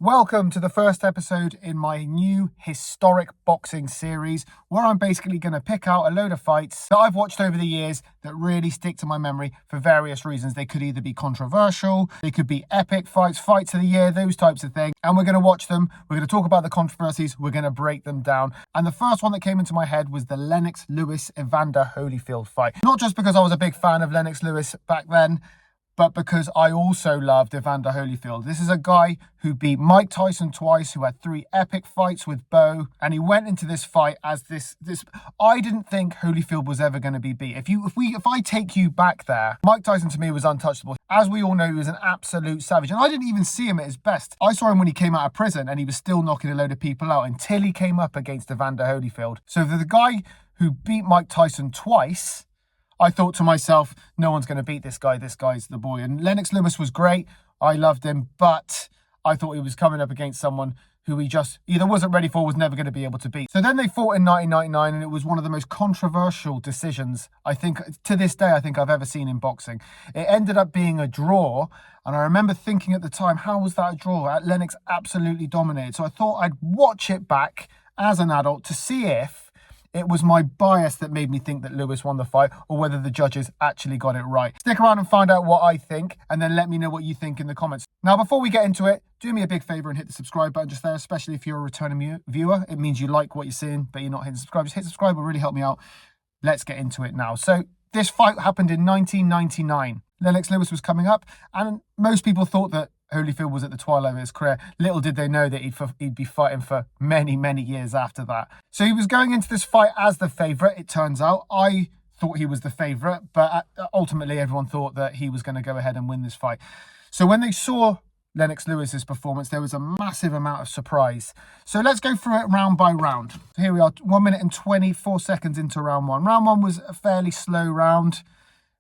Welcome to the first episode in my new historic boxing series, where I'm basically going to pick out a load of fights that I've watched over the years that really stick to my memory for various reasons. They could either be controversial, they could be epic fights, fights of the year, those types of things. And we're going to watch them, we're going to talk about the controversies, we're going to break them down. And the first one that came into my head was the Lennox Lewis Evander Holyfield fight. Not just because I was a big fan of Lennox Lewis back then, but because I also loved Evander Holyfield. This is a guy who beat Mike Tyson twice, who had 3 epic fights with Bo, and he went into this fight as this. I didn't think Holyfield was ever going to be beat. If I take you back there, Mike Tyson to me was untouchable. As we all know, he was an absolute savage, and I didn't even see him at his best. I saw him when he came out of prison, and he was still knocking a load of people out until he came up against Evander Holyfield. So for the guy who beat Mike Tyson twice, I thought to myself, no one's going to beat this guy. This guy's the boy. And Lennox Lewis was great. I loved him. But I thought he was coming up against someone who he just either wasn't ready for or was never going to be able to beat. So then they fought in 1999, and it was one of the most controversial decisions, I think, to this day, I think I've ever seen in boxing. It ended up being a draw. And I remember thinking at the time, how was that a draw? Lennox absolutely dominated. So I thought I'd watch it back as an adult to see if it was my bias that made me think that Lewis won the fight, or whether the judges actually got it right. Stick around and find out what I think, and then let me know what you think in the comments. Now, before we get into it, do me a big favor and hit the subscribe button just there, especially if you're a returning viewer. It means you like what you're seeing, but you're not hitting subscribe. Just hit subscribe, will really help me out. Let's get into it now. So this fight happened in 1999. Lennox Lewis was coming up, and most people thought that Holyfield was at the twilight of his career. Little did they know that he'd be fighting for many, many years after that. So he was going into this fight as the favourite, it turns out. I thought he was the favourite, but ultimately everyone thought that he was going to go ahead and win this fight. So when they saw Lennox Lewis's performance, there was a massive amount of surprise. So let's go through it round by round. So here we are, 1 minute and 24 seconds into round 1. Round 1 was a fairly slow round.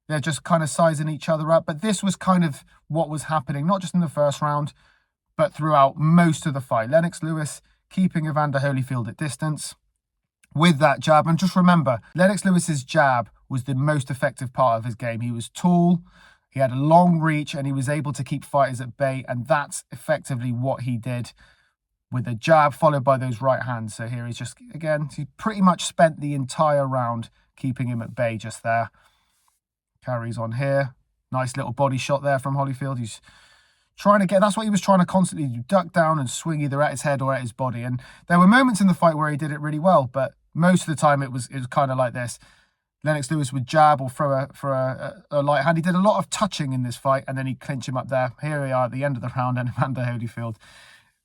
They're just kind of sizing each other up. But this was kind of what was happening, not just in the first round, but throughout most of the fight. Lennox Lewis keeping Evander Holyfield at distance with that jab. And just remember, Lennox Lewis's jab was the most effective part of his game. He was tall, he had a long reach, and he was able to keep fighters at bay. And that's effectively what he did with a jab followed by those right hands. So here he's just, again, he pretty much spent the entire round keeping him at bay just there. Carries on here. Nice little body shot there from Holyfield. He's trying to get, that's what he was trying to constantly do, duck down and swing either at his head or at his body. And there were moments in the fight where he did it really well, but most of the time it was kind of like this. Lennox Lewis would jab or throw a light hand. He did a lot of touching in this fight, and then he'd clinch him up there. Here we are at the end of the round, and Evander Holyfield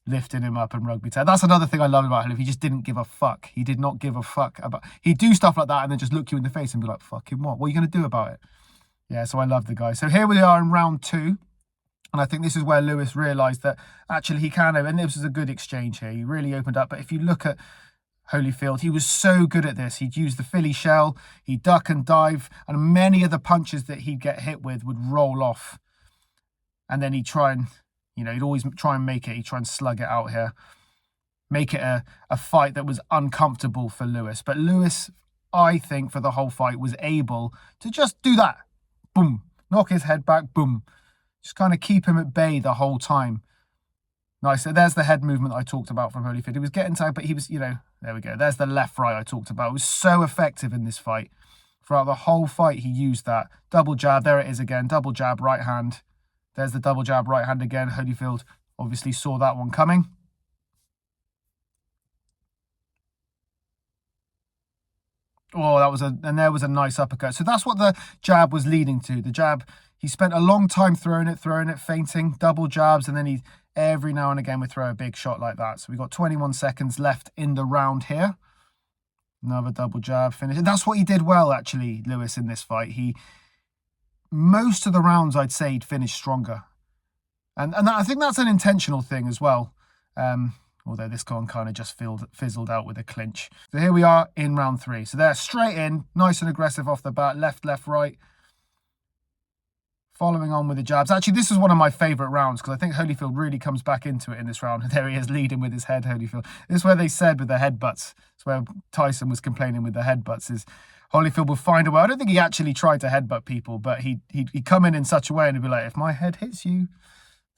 lifting him up and rugby tail. That's another thing I love about him. He just didn't give a fuck. He did not give a fuck about, he'd do stuff like that and then just look you in the face and be like, fucking what? What are you going to do about it? Yeah, so I love the guy. So here we are in round 2. And I think this is where Lewis realised that actually he can, and this was a good exchange here. He really opened up. But if you look at Holyfield, he was so good at this. He'd use the Philly shell, he'd duck and dive, and many of the punches that he'd get hit with would roll off. And then he'd try and, he'd always try and make it. He'd try and slug it out here. Make it a fight that was uncomfortable for Lewis. But Lewis, I think, for the whole fight, was able to just do that. Boom. Knock his head back. Boom. Just kind of keep him at bay the whole time. Nice. So there's the head movement that I talked about from Holyfield. He was getting tired, but he was, there we go. There's the left right I talked about. It was so effective in this fight. Throughout the whole fight, he used that. Double jab. There it is again. Double jab, right hand. There's the double jab, right hand again. Holyfield obviously saw that one coming. Oh, there was a nice uppercut. So that's what the jab was leading to. The jab, he spent a long time throwing it, feinting, double jabs, and then he every now and again would throw a big shot like that. So we got 21 seconds left in the round here. Another double jab finish. And that's what he did well, actually, Lewis, in this fight. Most of the rounds, I'd say, he'd finished stronger. And I think that's an intentional thing as well. Although this one kind of just fizzled out with a clinch. So here we are in round 3. So they're straight in, nice and aggressive off the bat, left, right. Following on with the jabs. Actually, this is one of my favourite rounds because I think Holyfield really comes back into it in this round. There he is, leading with his head, Holyfield. This is where they said with the headbutts. It's where Tyson was complaining with the headbutts, is Holyfield will find a way. I don't think he actually tried to headbutt people, but he'd come in such a way and he'd be like, if my head hits you,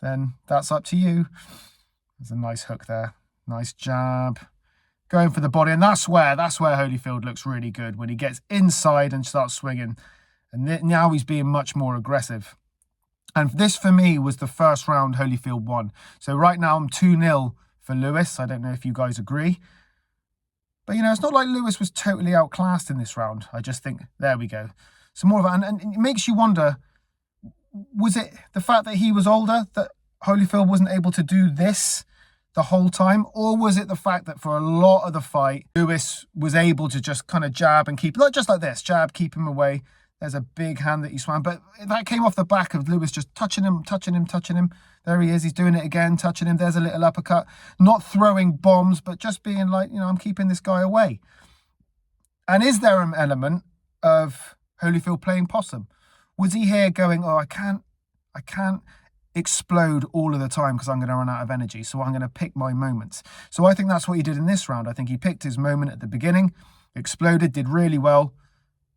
then that's up to you. There's a nice hook there. Nice jab. Going for the body. And that's where Holyfield looks really good, when he gets inside and starts swinging. And now he's being much more aggressive. And this, for me, was the first round Holyfield won. So right now I'm 2-0 for Lewis. I don't know if you guys agree. But, you know, it's not like Lewis was totally outclassed in this round. I just think, there we go. Some more of it. And it makes you wonder, was it the fact that he was older that Holyfield wasn't able to do this the whole time? Or was it the fact that for a lot of the fight, Lewis was able to just kind of jab and keep, just like this, jab, keep him away. There's a big hand that he swam, but that came off the back of Lewis just touching him. There he is. He's doing it again, touching him. There's a little uppercut. Not throwing bombs, but just being like, you know, I'm keeping this guy away. And is there an element of Holyfield playing possum? Was he here going, oh, I can't explode all of the time because I'm going to run out of energy, so I'm going to pick my moments. So I think that's what he did in this round. I think he picked his moment at the beginning, exploded, did really well,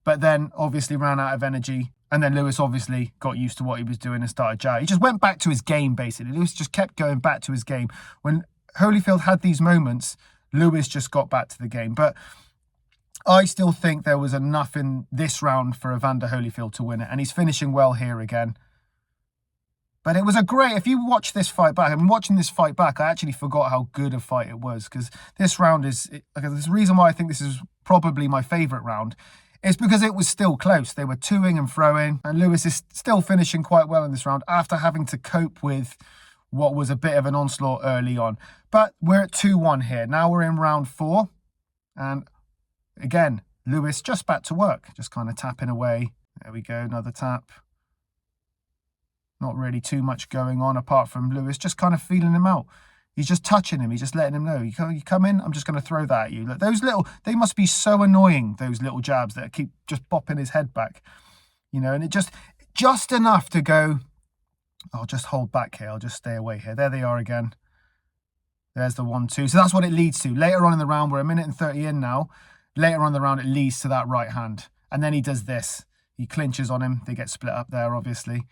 but then obviously ran out of energy. And then Lewis obviously got used to what he was doing and started jabbing. He just went back to his game, basically. Lewis just kept going back to his game. When Holyfield had these moments, Lewis just got back to the game. But I still think there was enough in this round for Evander Holyfield to win it. And he's finishing well here again. But it was a great, if you watch this fight back, I'm watching this fight back, I actually forgot how good a fight it was. Because this round is, there's a reason why I think this is probably my favourite round. It's because it was still close. They were toing and throwing, and Lewis is still finishing quite well in this round after having to cope with what was a bit of an onslaught early on. But we're at 2-1 here. Now we're in round 4, and again, Lewis just back to work, just kind of tapping away. There we go, another tap. Not really too much going on apart from Lewis just kind of feeling him out. He's just touching him. He's just letting him know. You come in, I'm just going to throw that at you. Like those little, they must be so annoying, those little jabs that keep just bopping his head back. You know, and it just enough to go, I'll just hold back here. I'll just stay away here. There they are again. There's the 1-2. So that's what it leads to. Later on in the round, we're 1:30 in now. Later on in the round, it leads to that right hand. And then he does this. He clinches on him. They get split up there, obviously.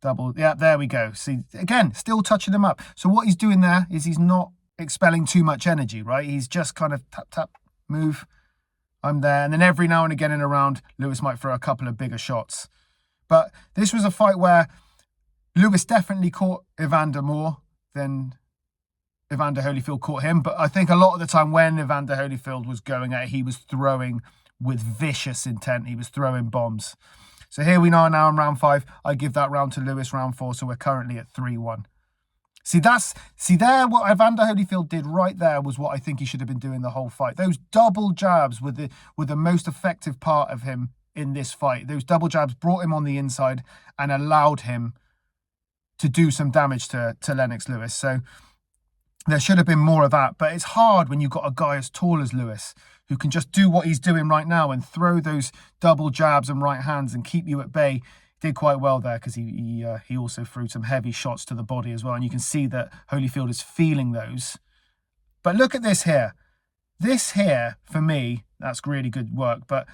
Double, yeah, there we go. See, again, still touching him up. So what he's doing there is he's not expelling too much energy, right? He's just kind of tap, tap, move. I'm there. And then every now and again in a round, Lewis might throw a couple of bigger shots. But this was a fight where Lewis definitely caught Evander more than Evander Holyfield caught him. But I think a lot of the time when Evander Holyfield was going at it, he was throwing with vicious intent. He was throwing bombs. So here we are now in round 5. I give that round to Lewis, round 4. So we're currently at 3-1. See there, what Evander Holyfield did right there was what I think he should have been doing the whole fight. Those double jabs were the most effective part of him in this fight. Those double jabs brought him on the inside and allowed him to do some damage to Lennox Lewis. So there should have been more of that. But it's hard when you've got a guy as tall as Lewis who can just do what he's doing right now and throw those double jabs and right hands and keep you at bay. Did quite well there because he also threw some heavy shots to the body as well. And you can see that Holyfield is feeling those. But look at this here. This here, for me, that's really good work. But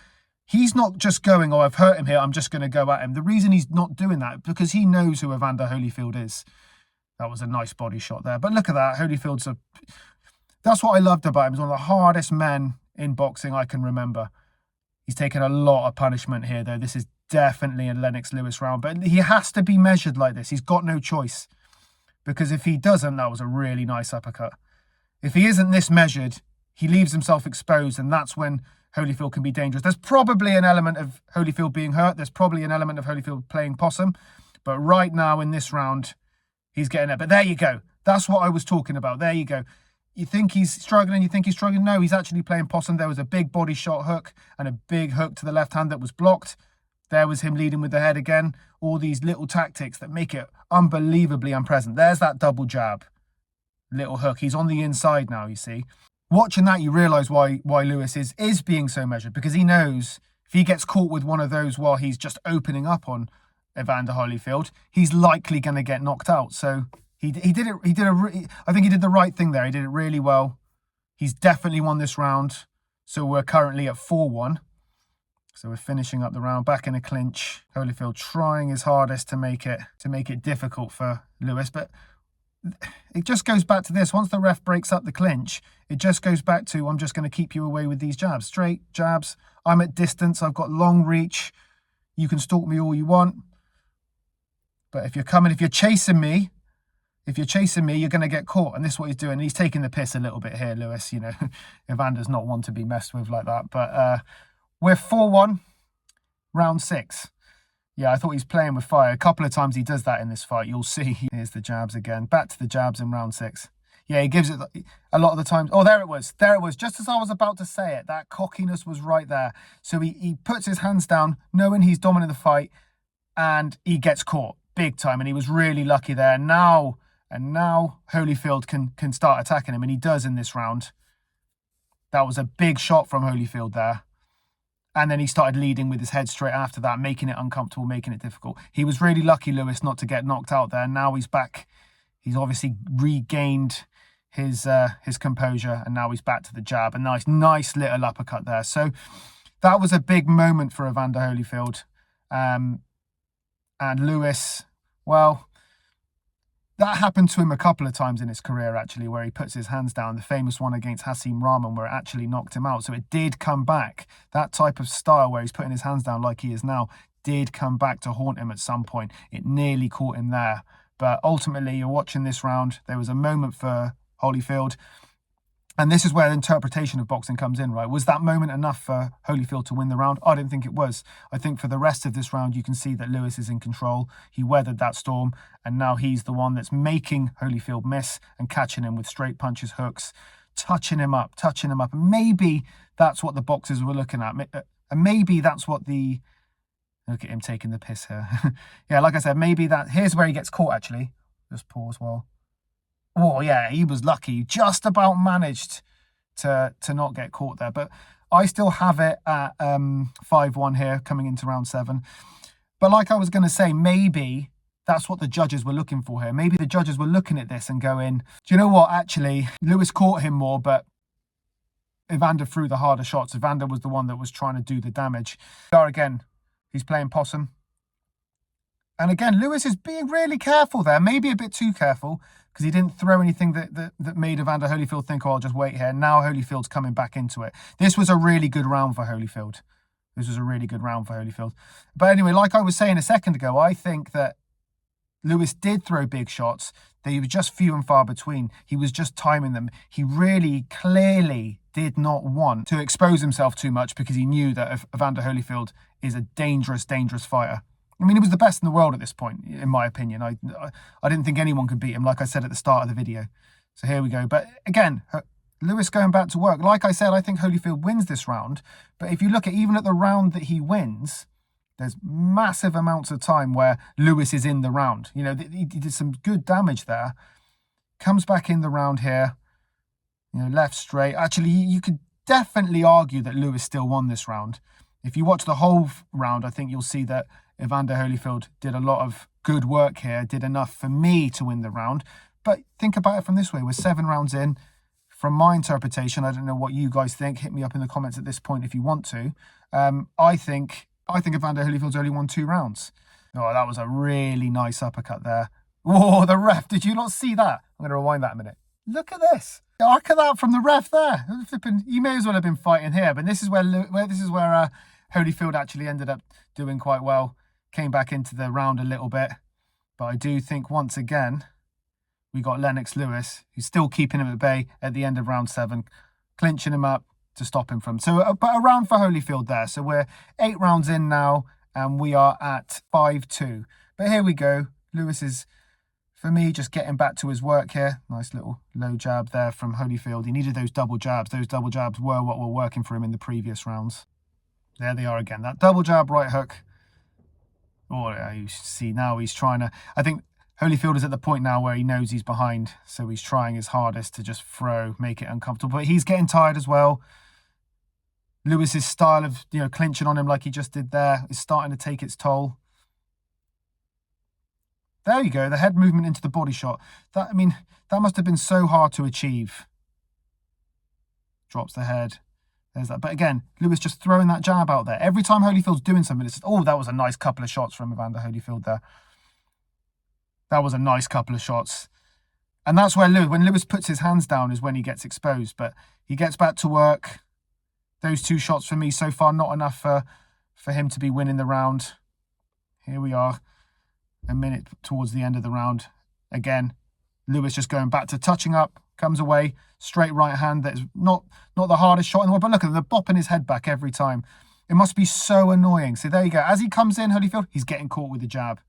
he's not just going, oh, I've hurt him here, I'm just going to go at him. The reason he's not doing that, because he knows who Evander Holyfield is. That was a nice body shot there. But look at that. Holyfield's that's what I loved about him. He's one of the hardest men in boxing I can remember. He's taken a lot of punishment here, though. This is definitely a Lennox Lewis round. But he has to be measured like this. He's got no choice. Because if he doesn't, that was a really nice uppercut. If he isn't this measured, he leaves himself exposed, and that's when Holyfield can be dangerous. There's probably an element of Holyfield being hurt. There's probably an element of Holyfield playing possum. But right now in this round, he's getting it. But there you go. That's what I was talking about. There you go. You think he's struggling, No, he's actually playing possum. There was a big body shot hook and a big hook to the left hand that was blocked. There was him leading with the head again. All these little tactics that make it unbelievably unpleasant. There's that double jab. Little hook. He's on the inside now, you see. Watching that, you realise why Lewis is being so measured, because he knows if he gets caught with one of those while he's just opening up on Evander Holyfield, he's likely going to get knocked out. So I think he did the right thing there. He did it really well. He's definitely won this round. So we're currently at 4-1. So we're finishing up the round back in a clinch. Holyfield trying his hardest to make it difficult for Lewis. But it just goes back to this. Once the ref breaks up the clinch, it just goes back to, I'm just going to keep you away with these jabs. Straight jabs. I'm at distance. I've got long reach. You can stalk me all you want. But if you're chasing me, you're going to get caught. And this is what he's doing. He's taking the piss a little bit here, Lewis. You know, Evander's not one to be messed with like that. But we're 4-1, round 6. Yeah, I thought he's playing with fire. A couple of times he does that in this fight. You'll see. Here's the jabs again. Back to the jabs in round 6. Yeah, he gives it a lot of the times. Oh, there it was. There it was. Just as I was about to say it, that cockiness was right there. So he puts his hands down, knowing he's dominating the fight, and he gets caught big time. And he was really lucky there. Now Holyfield can start attacking him, and he does in this round. That was a big shot from Holyfield there. And then he started leading with his head straight after that, making it uncomfortable, making it difficult. He was really lucky, Lewis, not to get knocked out there. Now he's back. He's obviously regained his composure, and now he's back to the jab. A nice little uppercut there. So that was a big moment for Evander Holyfield. And Lewis, well, that happened to him a couple of times in his career, actually, where he puts his hands down. The famous one against Hasim Rahman, where it actually knocked him out. So it did come back. That type of style where he's putting his hands down like he is now did come back to haunt him at some point. It nearly caught him there. But ultimately, you're watching this round. There was a moment for Holyfield. And this is where the interpretation of boxing comes in, right? Was that moment enough for Holyfield to win the round? I don't think it was. I think for the rest of this round, you can see that Lewis is in control. He weathered that storm, and now he's the one that's making Holyfield miss and catching him with straight punches, hooks, touching him up. And maybe that's what the boxers were looking at. And maybe that's what the... Look at him taking the piss here. Yeah, like I said, maybe that... Here's where he gets caught, actually. Just pause while... Oh, yeah, he was lucky. Just about managed to not get caught there. But I still have it at 5-1 here, coming into round 7. But like I was going to say, maybe that's what the judges were looking for here. Maybe the judges were looking at this and going, do you know what? Actually, Lewis caught him more, but Evander threw the harder shots. Evander was the one that was trying to do the damage. There again, he's playing possum. And again, Lewis is being really careful there. Maybe a bit too careful, because he didn't throw anything that made Evander Holyfield think, oh, I'll just wait here. Now Holyfield's coming back into it. This was a really good round for Holyfield. But anyway, like I was saying a second ago, I think that Lewis did throw big shots. They were just few and far between. He was just timing them. He really clearly did not want to expose himself too much, because he knew that Evander Holyfield is a dangerous, dangerous fighter. I mean, he was the best in the world at this point, in my opinion. I didn't think anyone could beat him, like I said at the start of the video. So here we go. But again, Lewis going back to work. Like I said, I think Holyfield wins this round. But if you look at even at the round that he wins, there's massive amounts of time where Lewis is in the round. You know, he did some good damage there. Comes back in the round here. You know, left, straight. Actually, you could definitely argue that Lewis still won this round. If you watch the whole round, I think you'll see that Evander Holyfield did a lot of good work here, did enough for me to win the round. But think about it from this way. We're 7 rounds in. From my interpretation, I don't know what you guys think. Hit me up in the comments at this point if you want to. I think Evander Holyfield's only won 2 rounds. Oh, that was a really nice uppercut there. Oh, the ref. Did you not see that? I'm going to rewind that a minute. Look at this. Look at that from the ref there. He may as well have been fighting here. But this is where Holyfield actually ended up doing quite well. Came back into the round a little bit. But I do think once again, we got Lennox Lewis, who's still keeping him at bay at the end of round 7, clinching him up to stop him from. So but a round for Holyfield there. So we're 8 rounds in now, and we are at 5-2. But here we go. Lewis is, for me, just getting back to his work here. Nice little low jab there from Holyfield. He needed those double jabs. Those double jabs were what were working for him in the previous rounds. There they are again. That double jab, right hook. Oh, yeah, you see now he's trying to... I think Holyfield is at the point now where he knows he's behind, so he's trying his hardest to just throw, make it uncomfortable. But he's getting tired as well. Lewis's style of, clinching on him like he just did there is starting to take its toll. There you go, the head movement into the body shot. That must have been so hard to achieve. Drops the head. There's that. But again, Lewis just throwing that jab out there. Every time Holyfield's doing something, it's just, oh, that was a nice couple of shots from Evander Holyfield there. That was a nice couple of shots. And that's where when Lewis puts his hands down is when he gets exposed. But he gets back to work. Those 2 shots for me so far, not enough for him to be winning the round. Here we are, a minute towards the end of the round. Again, Lewis just going back to touching up, comes away, straight right hand. That is not the hardest shot in the world. But look at him, they're bopping his head back every time. It must be so annoying. So there you go. As he comes in, Holyfield, he's getting caught with the jab.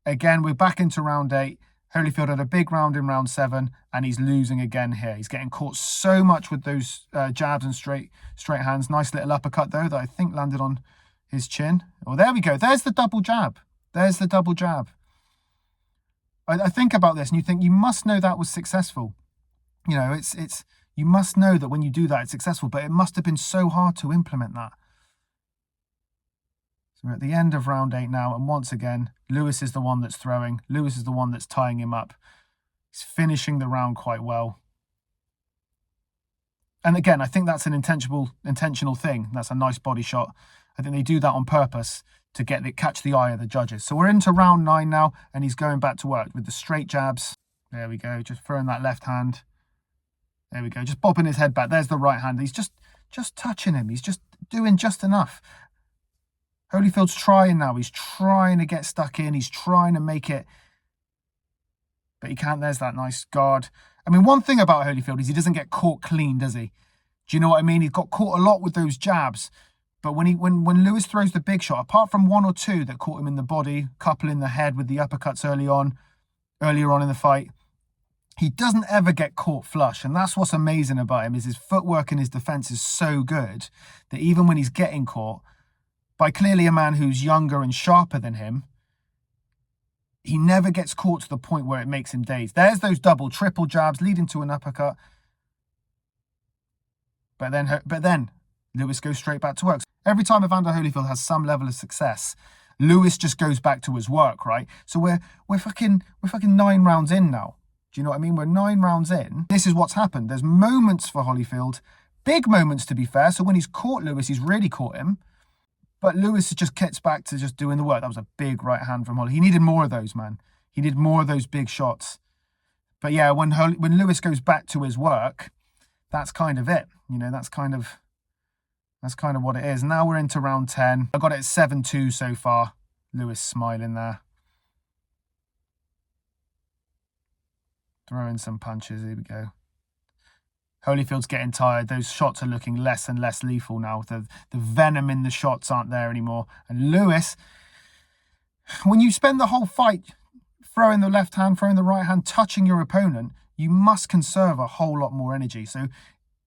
Again, we're back into round 8. Holyfield had a big round in round 7, and he's losing again here. He's getting caught so much with those jabs and straight hands. Nice little uppercut, though, that I think landed on his chin. Well, there we go. There's the double jab. There's the double jab. I think about this, and you think, you must know that was successful. You know, you must know that when you do that, it's successful, but it must have been so hard to implement that. So we're at the end of round 8 now, and once again, Lewis is the one that's throwing. Lewis is the one that's tying him up. He's finishing the round quite well. And again, I think that's an intentional thing. That's a nice body shot. I think they do that on purpose to catch the eye of the judges. So we're into round 9 now, and he's going back to work with the straight jabs. There we go, just throwing that left hand. There we go, just bobbing his head back. There's the right hand. He's just touching him. He's just doing just enough. Holyfield's trying now. He's trying to get stuck in. He's trying to make it. But he can't. There's that nice guard. I mean, one thing about Holyfield is he doesn't get caught clean, does he? Do you know what I mean? He got caught a lot with those jabs. But when Lewis throws the big shot, apart from 1 or 2 that caught him in the body, couple in the head with the uppercuts earlier on in the fight, he doesn't ever get caught flush. And that's what's amazing about him, is his footwork and his defense is so good that even when he's getting caught by clearly a man who's younger and sharper than him, he never gets caught to the point where it makes him dazed. There's those double, triple jabs leading to an uppercut. But then Lewis goes straight back to work. Every time Evander Holyfield has some level of success, Lewis just goes back to his work, right? So we're fucking 9 rounds in now. Do you know what I mean? We're 9 rounds in. This is what's happened. There's moments for Holyfield, big moments to be fair. So when he's caught Lewis, he's really caught him. But Lewis just gets back to just doing the work. That was a big right hand from Holly. He needed more of those, man. He needed more of those big shots. But yeah, when Lewis goes back to his work, that's kind of it. You know, that's kind of what it is. Now we're into round 10. I got it at 7-2 so far. Lewis smiling there. Throwing some punches. Here we go. Holyfield's getting tired. Those shots are looking less and less lethal now. The venom in the shots aren't there anymore. And Lewis, when you spend the whole fight throwing the left hand, throwing the right hand, touching your opponent, you must conserve a whole lot more energy. So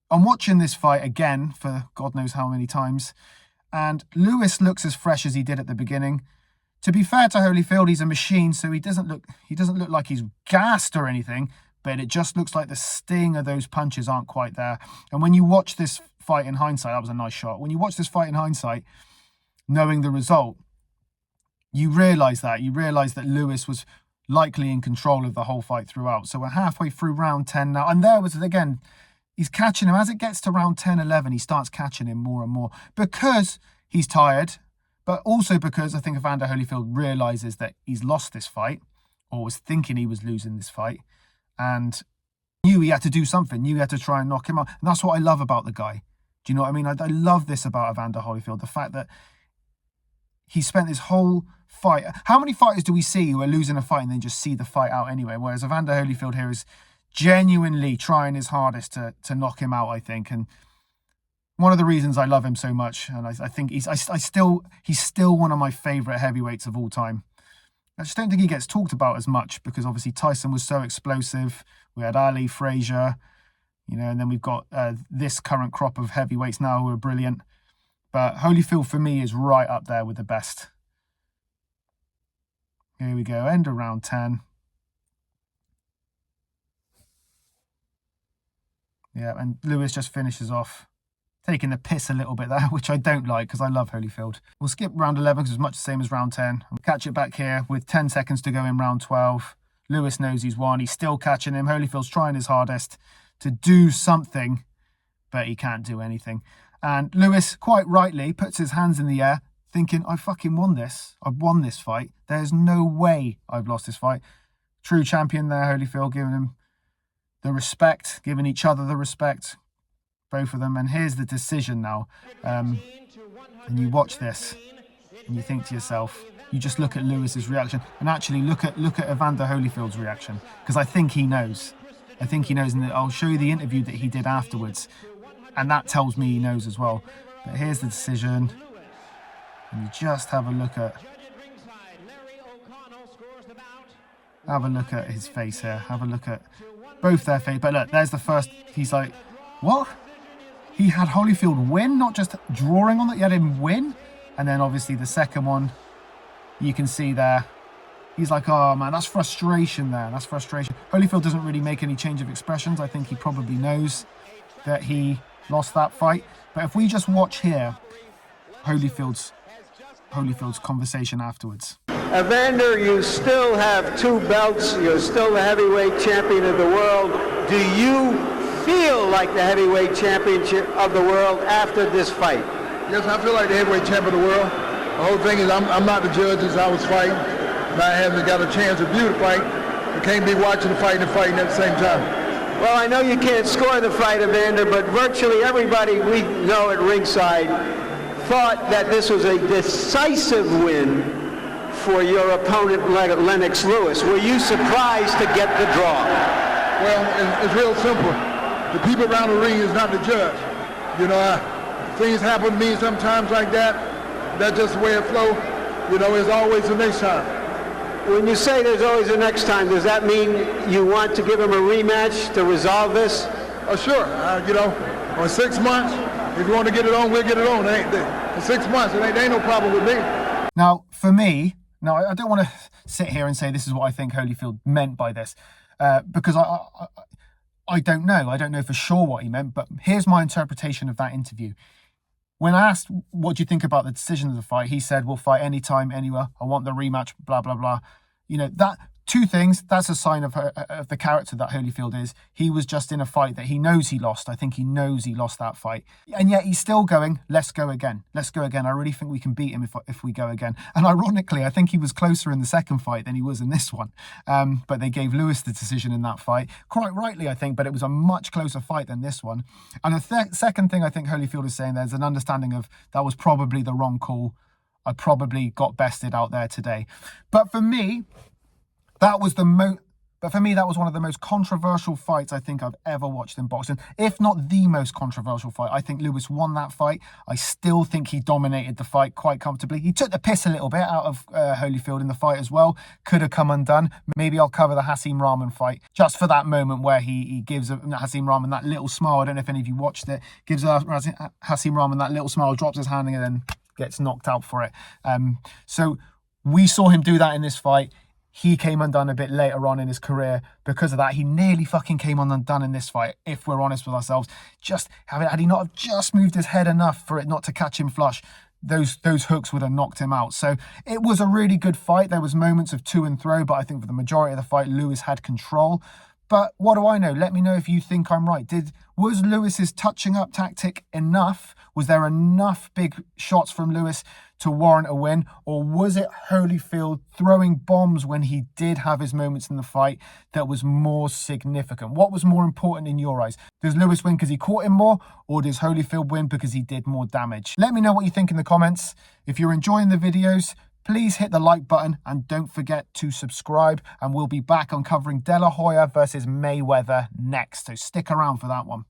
I'm watching this fight again for God knows how many times, and Lewis looks as fresh as he did at the beginning. To be fair to Holyfield, he's a machine, so he doesn't look like he's gassed or anything, but it just looks like the sting of those punches aren't quite there. And when you watch this fight in hindsight, that was a nice shot. When you watch this fight in hindsight, knowing the result, you realise that Lewis was likely in control of the whole fight throughout. So we're halfway through round 10 now, and there was, again, he's catching him. As it gets to round 10, 11, he starts catching him more and more because he's tired, but also because I think Evander Holyfield realises that he's lost this fight, or was thinking he was losing this fight, and knew he had to do something, knew he had to try and knock him out. And that's what I love about the guy. Do you know what I mean? I love this about Evander Holyfield, the fact that he spent this whole fight. How many fighters do we see who are losing a fight and then just see the fight out anyway? Whereas Evander Holyfield here is genuinely trying his hardest to knock him out, I think. And one of the reasons I love him so much, and I think he's still one of my favourite heavyweights of all time. I just don't think he gets talked about as much because obviously Tyson was so explosive. We had Ali, Frazier, you know, and then we've got this current crop of heavyweights now who are brilliant. But Holyfield for me is right up there with the best. Here we go, end of round 10. Yeah, and Lewis just finishes off, taking the piss a little bit there, which I don't like because I love Holyfield. We'll skip round 11 because it's much the same as round 10. We'll catch it back here with 10 seconds to go in round 12. Lewis knows he's won. He's still catching him. Holyfield's trying his hardest to do something, but he can't do anything. And Lewis, quite rightly, puts his hands in the air, thinking, I fucking won this. I've won this fight. There's no way I've lost this fight. True champion there, Holyfield, giving him the respect, giving each other the respect, both of them. And here's the decision now. And you watch this and you think to yourself, you just look at Lewis's reaction, and actually look at Evander Holyfield's reaction, because I think he knows. I think he knows, and I'll show you the interview that he did afterwards, and that tells me he knows as well. But here's the decision, and you just have a look at his face here. Have a look at both their face. But look, there's the first. He's like, what? He had Holyfield win, not just drawing on it. He had him win. And then obviously the second one, you can see there, he's like, oh man, that's frustration there. That's frustration. Holyfield doesn't really make any change of expressions. I think he probably knows that he lost that fight. But if we just watch here, Holyfield's conversation afterwards. Evander, you still have 2 belts. You're still the heavyweight champion of the world. Do you feel like the heavyweight championship of the world after this fight? Yes, I feel like the heavyweight champion of the world. The whole thing is I'm not the judge as I was fighting. And I haven't got a chance to view the fight. I can't be watching the fight and fighting at the same time. Well, I know you can't score the fight, Evander, but virtually everybody we know at ringside thought that this was a decisive win for your opponent, Lennox Lewis. Were you surprised to get the draw? Well, it's real simple. The people around the ring is not the judge. You know, things happen to me sometimes like that. That's just the way it flows. You know, there's always the next time. When you say there's always a next time, does that mean you want to give him a rematch to resolve this? Oh, sure. You know, on 6 months, if you want to get it on, we'll get it on. In 6 months, there ain't no problem with me. Now, for me, I don't want to sit here and say this is what I think Holyfield meant by this, because I don't know. I don't know for sure what he meant, but here's my interpretation of that interview. When I asked, what do you think about the decision of the fight? He said, we'll fight anytime, anywhere. I want the rematch, blah, blah, blah. You know, that 2 things, that's a sign of the character that Holyfield is. He was just in a fight that he knows he lost. I think he knows he lost that fight. And yet he's still going, let's go again. Let's go again. I really think we can beat him if we go again. And ironically, I think he was closer in the second fight than he was in this one. But they gave Lewis the decision in that fight. Quite rightly, I think, but it was a much closer fight than this one. And the second thing I think Holyfield is saying, there's an understanding of that was probably the wrong call. I probably got bested out there today. But for me, that was one of the most controversial fights I think I've ever watched in boxing, if not the most controversial fight. I think Lewis won that fight. I still think he dominated the fight quite comfortably. He took the piss a little bit out of Holyfield in the fight as well. Could have come undone. Maybe I'll cover the Hasim Rahman fight just for that moment where he gives Hasim Rahman that little smile. I don't know if any of you watched it. Gives Hasim Rahman that little smile, drops his hand and then gets knocked out for it. So we saw him do that in this fight. He came undone a bit later on in his career because of that. He nearly fucking came undone in this fight, if we're honest with ourselves. Had he not have just moved his head enough for it not to catch him flush, those hooks would have knocked him out. So it was a really good fight. There was moments of to and fro, but I think for the majority of the fight, Lewis had control. But what do I know? Let me know if you think I'm right. Was Lewis's touching up tactic enough? Was there enough big shots from Lewis to warrant a win? Or was it Holyfield throwing bombs when he did have his moments in the fight that was more significant? What was more important in your eyes? Does Lewis win because he caught him more? Or does Holyfield win because he did more damage? Let me know what you think in the comments. If you're enjoying the videos, please hit the like button and don't forget to subscribe. And we'll be back on covering De La Hoya versus Mayweather next. So stick around for that one.